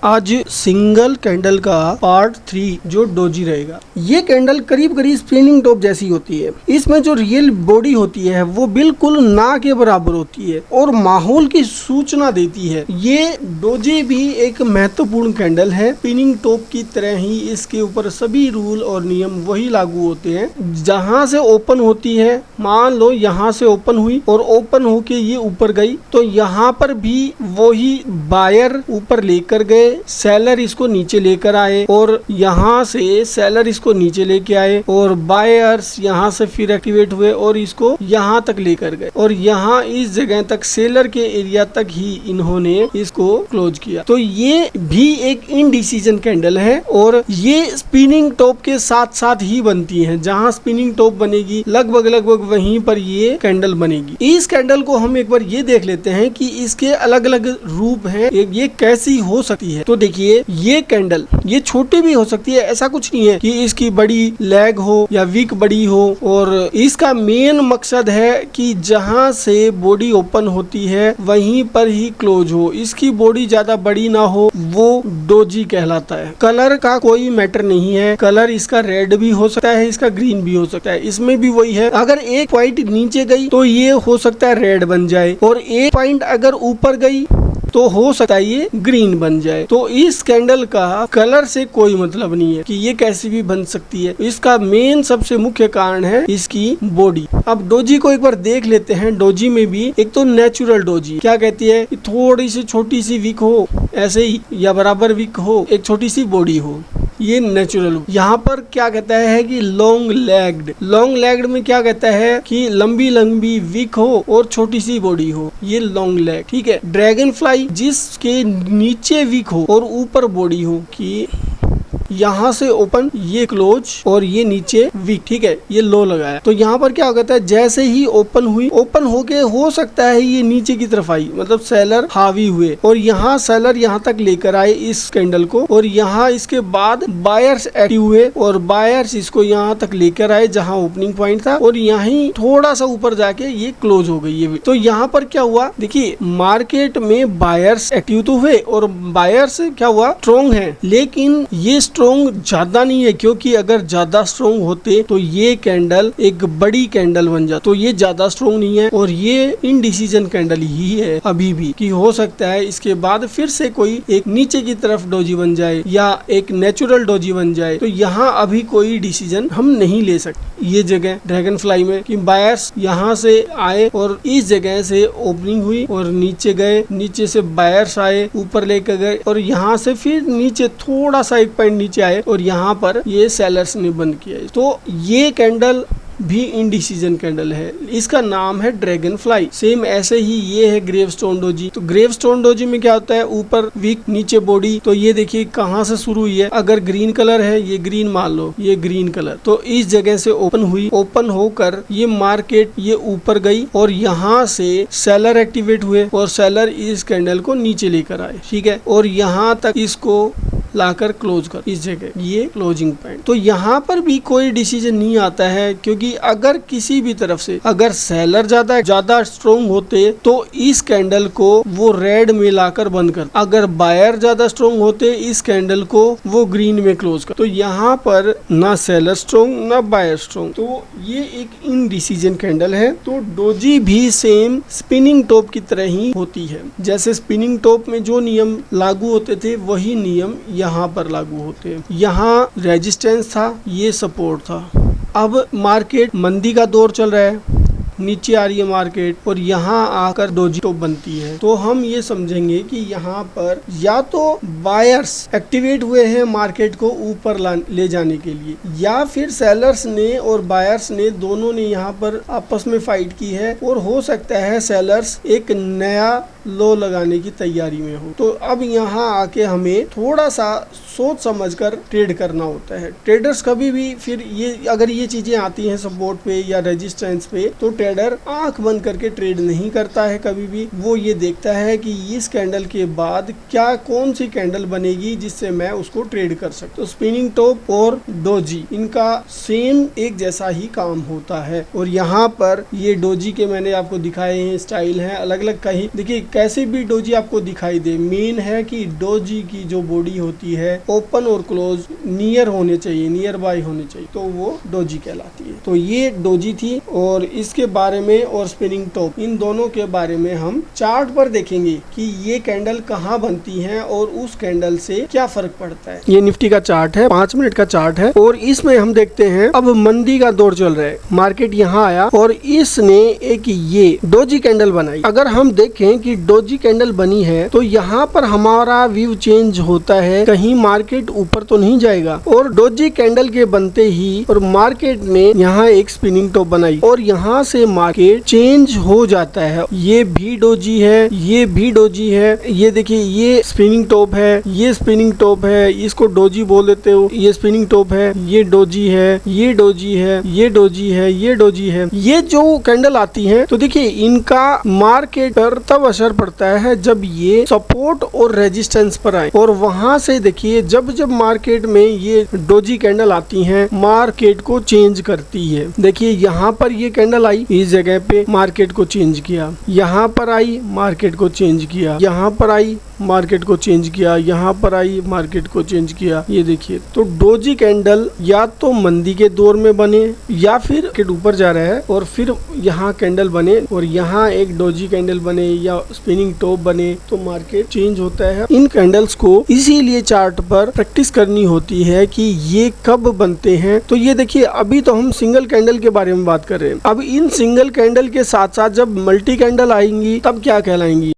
आज single candle का part 3 जो डोजी रहेगा। ये कैंडल करीब करीब स्पिनिंग टॉप जैसी होती है। इसमें जो रियल बॉडी होती है वो बिल्कुल ना के बराबर होती है और माहौल की सूचना देती है। ये डोजी भी एक महत्वपूर्ण कैंडल है। स्पिनिंग टॉप की तरह ही इसके ऊपर सभी रूल और नियम वही लागू होते हैं। जहाँ से ओपन होती है, मान लो यहाँ से ओपन हुई और ओपन होके ये ऊपर गई, तो यहाँ पर भी वही बायर ऊपर लेकर गए, सेलर इसको नीचे लेकर आए और यहाँ से सेलर इसको नीचे लेके आए और बायर्स यहाँ से फिर एक्टिवेट हुए और इसको यहाँ तक लेकर गए और यहाँ इस जगह तक सेलर के एरिया तक ही इन्होंने इसको क्लोज किया। तो ये भी एक इनडिसीजन कैंडल है और ये स्पिनिंग टॉप के साथ साथ ही बनती है। जहाँ स्पिनिंग टॉप बनेगी लगभग वहीं पर ये कैंडल बनेगी। इस कैंडल को हम एक बार ये देख लेते हैं कि इसके अलग अलग रूप हैं, ये कैसी हो सकती है। तो देखिए, ये कैंडल ये छोटी भी हो सकती है, ऐसा कुछ नहीं है कि इसकी बड़ी लेग हो या विक बड़ी हो। और इसका मेन मकसद है कि जहां से बॉडी ओपन होती है वहीं पर ही क्लोज हो। इसकी बॉडी ज्यादा बड़ी ना हो, वो डोजी कहलाता है। कलर का कोई मैटर नहीं है। कलर इसका रेड भी हो सकता है, इसका ग्रीन भी हो सकता है। इसमें भी वही है, अगर एक पॉइंट नीचे गई तो ये हो सकता है रेड बन जाए और एक पॉइंट अगर ऊपर गई तो हो सकता है ये ग्रीन बन जाए। तो इस कैंडल का कलर से कोई मतलब नहीं है कि ये कैसी भी बन सकती है। इसका मेन सबसे मुख्य कारण है इसकी बॉडी। अब डोजी को एक बार देख लेते हैं। डोजी में भी एक तो नेचुरल डोजी क्या कहती है, थोड़ी सी छोटी सी विक हो ऐसे ही या बराबर विक हो, एक छोटी सी बॉडी हो, ये नेचुरल। यहाँ पर क्या कहता है कि लॉन्ग लेग्ड। लॉन्ग लेग्ड में क्या कहता है कि लंबी लंबी विक हो और छोटी सी बॉडी हो, ये लॉन्ग लेग। ठीक है। ड्रैगन फ्लाई जिसके नीचे विक हो और ऊपर बॉडी हो, कि यहाँ से ओपन ये क्लोज और ये नीचे वीक। ठीक है, ये लो लगाया। तो यहाँ पर क्या होता है, जैसे ही ओपन हुई, ओपन होके हो सकता है ये नीचे की तरफ आई, मतलब सेलर हावी हुए और यहाँ सेलर यहाँ तक लेकर आए इस कैंडल को और यहाँ इसके बाद बायर्स एक्टिव हुए और बायर्स इसको यहाँ तक लेकर आए जहाँ ओपनिंग पॉइंट था और यहीं थोड़ा सा ऊपर जाके ये क्लोज हो गई ये। तो यहाँ पर क्या हुआ, देखिए मार्केट में बायर्स एक्टिव तो हुए और बायर्स क्या हुआ, स्ट्रॉन्ग है, लेकिन ये स्ट्रॉन्ग ज्यादा नहीं है, क्योंकि अगर ज्यादा स्ट्रॉन्ग होते तो ये कैंडल एक बड़ी कैंडल बन जाती। तो ये ज्यादा स्ट्रॉन्ग नहीं है और ये इनडिसीजन कैंडल ही है अभी भी, कि हो सकता है इसके बाद फिर से कोई एक नीचे की तरफ डोजी बन जाए या एक नेचुरल डोजी बन जाए। तो यहाँ अभी कोई डिसीजन हम नहीं ले सकते। ये जगह ड्रैगन फ्लाई में कि बायर्स यहाँ से आए और इस जगह से ओपनिंग हुई और नीचे गए, नीचे से बायर्स आए ऊपर लेकर गए और यहाँ से फिर नीचे थोड़ा सा एक पॉइंट नीचे आए और यहाँ पर ये सेलर्स ने बंद किया। तो ये कैंडल भी इनडिसीजन कैंडल है। इसका नाम है ड्रैगन फ्लाई। सेम ऐसे ही ये है ग्रेवस्टोन डोजी। तो ग्रेवस्टोन डोजी में क्या होता है, ऊपर वीक नीचे बॉडी। तो ये देखिए कहाँ से शुरू हुई है, अगर ग्रीन कलर है, ये ग्रीन मान लो, ये ग्रीन कलर, तो इस जगह से ओपन हुई, ओपन होकर ये मार्केट ये ऊपर गई और यहाँ से सेलर एक्टिवेट हुए और सेलर इस कैंडल को नीचे लेकर आए। ठीक है, और यहाँ तक इसको लाकर क्लोज कर, इस जगह ये क्लोजिंग पॉइंट। तो यहाँ पर भी कोई डिसीजन नहीं आता है, क्योंकि अगर किसी भी तरफ से अगर सेलर ज्यादा स्ट्रॉन्ग होते तो इस कैंडल को वो रेड में लाकर बंद कर, अगर बायर ज्यादा स्ट्रॉन्ग होते इस कैंडल को वो ग्रीन में क्लोज कर। तो यहाँ पर ना सेलर स्ट्रॉन्ग ना बायर स्ट्रॉन्ग, तो ये एक इनडिसीजन कैंडल है। तो डोजी भी सेम स्पिनिंग टॉप की तरह ही होती है। जैसे स्पिनिंग टॉप में जो नियम लागू होते थे वही नियम यहाँ पर लागू होते हैं। यहाँ रेजिस्टेंस था, ये सपोर्ट था। अब मार्केट मंदी का दौर चल रहा है, नीचे आ रही है मार्केट और यहाँ आकर डोजी टॉप बनती है। तो हम ये समझेंगे कि यहाँ पर या तो बायर्स एक्टिवेट हुए हैं मार्केट को ऊपर ले जाने के लिए, या फिर सेलर्स ने और बायर्स ने दोनों ने यहाँ पर आपस में फाइट की है और हो सकता है सेलर्स एक नया लो लगाने की तैयारी में हो। तो अब यहाँ आके हमें थोड़ा सा सोच समझकर ट्रेड करना होता है। ट्रेडर्स कभी भी फिर ये अगर ये चीजें आती हैं सपोर्ट पे या रेजिस्टेंस पे, तो ट्रेडर आंख बंद करके ट्रेड नहीं करता है कभी भी। वो ये देखता है कि इस कैंडल के बाद क्या कौन सी कैंडल बनेगी जिससे मैं उसको ट्रेड कर सकता। तो स्पिनिंग टॉप और डोजी इनका सेम एक जैसा ही काम होता है। और यहाँ पर ये डोजी के मैंने आपको दिखाए हैं, स्टाइल हैं अलग अलग। कहीं देखिए कैसे भी डोजी आपको दिखाई दे, मेन है कि डोजी की जो बॉडी होती है ओपन और क्लोज नियर होने चाहिए, नियर बाय होने चाहिए, तो वो डोजी कहलाती है। तो ये डोजी थी और इसके बारे में और स्पिनिंग टॉप इन दोनों के बारे में हम चार्ट पर देखेंगे कि ये कैंडल कहाँ बनती है और उस कैंडल से क्या फर्क पड़ता है। ये निफ्टी का चार्ट है, 5 मिनट का चार्ट है और इसमें हम देखते हैं अब मंदी का दौर चल रहा है। मार्केट यहाँ आया और इसने एक ये डोजी कैंडल बनाई। अगर हम देखें कि डोजी कैंडल बनी है तो यहाँ पर हमारा व्यू चेंज होता है, कहीं मार्केट ऊपर तो नहीं जाएगा। और डोजी कैंडल के बनते ही और मार्केट ने यहाँ एक स्पिनिंग टॉप बनाई और यहाँ से मार्केट चेंज हो जाता है। ये भी डोजी है, ये भी डोजी है। ये देखिए ये स्पिनिंग टॉप है, ये स्पिनिंग टॉप है, इसको डोजी बोल देते हो। ये स्पिनिंग टॉप है, ये डोजी है, ये डोजी है, ये डोजी है, ये डोजी है। ये जो कैंडल आती है तो देखिए इनका मार्केट पर तब असर पड़ता है जब ये सपोर्ट और रेजिस्टेंस पर आए। और वहां से देखिए जब जब मार्केट में ये डोजी कैंडल आती हैं मार्केट को चेंज करती है। देखिए यहाँ पर ये कैंडल आई, इस जगह पे मार्केट को चेंज किया, यहाँ पर आई मार्केट को चेंज किया, यहाँ पर आई मार्केट को चेंज किया, यहाँ पर आई मार्केट को चेंज किया। ये देखिए तो डोजी कैंडल या तो मंदी के दौर में बने या फिर मार्केट ऊपर जा रहा है और फिर यहाँ कैंडल बने और यहाँ एक डोजी कैंडल बने या स्पिनिंग टॉप बने तो मार्केट चेंज होता है। इन कैंडल्स को इसीलिए चार्ट पर प्रैक्टिस करनी होती है कि ये कब बनते हैं। तो ये देखिए अभी तो हम सिंगल कैंडल के बारे में बात कर रहे हैं। अब इन सिंगल कैंडल के साथ साथ जब मल्टी कैंडल आएंगी तब क्या कहलाएंगी।